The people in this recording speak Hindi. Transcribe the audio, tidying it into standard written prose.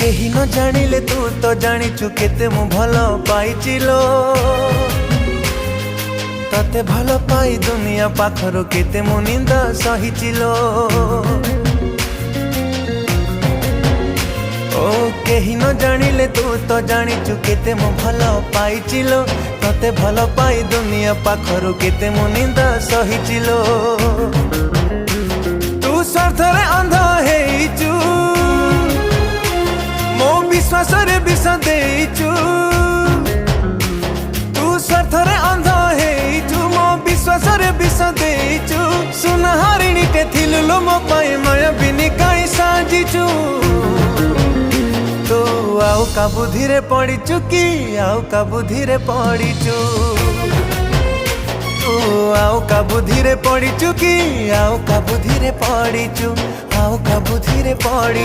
केही न जानिले तू तो जानिचु केते मु भल पाइचिलो तते भल पाई दुनिया पाखरो केते मु निंद सहिचिलो ओ केही न जानिले तू तो जानिचु केते मु भल पाइचिलो तते भल पाई दुनिया पाखरो केते मु निंद सहिचिलो तू स्वार्थरे अंध हेइचु मो विश्वास रे विष देइचु तू स्वार्थरे अंध हेइचु मो विश्वास रे विष देइचु सुनहारिणी टे थिलु लो मो पाए माया बिनी काई साजिचु तो आउ का बुद्धि रे पड़िचु कि आउ का बुद्धि रे पड़िचु तू आउ का बुद्धि रे पड़िचु कि आउ का बुद्धि रे पड़िचु आउ का बुद्धि रे पड़ी।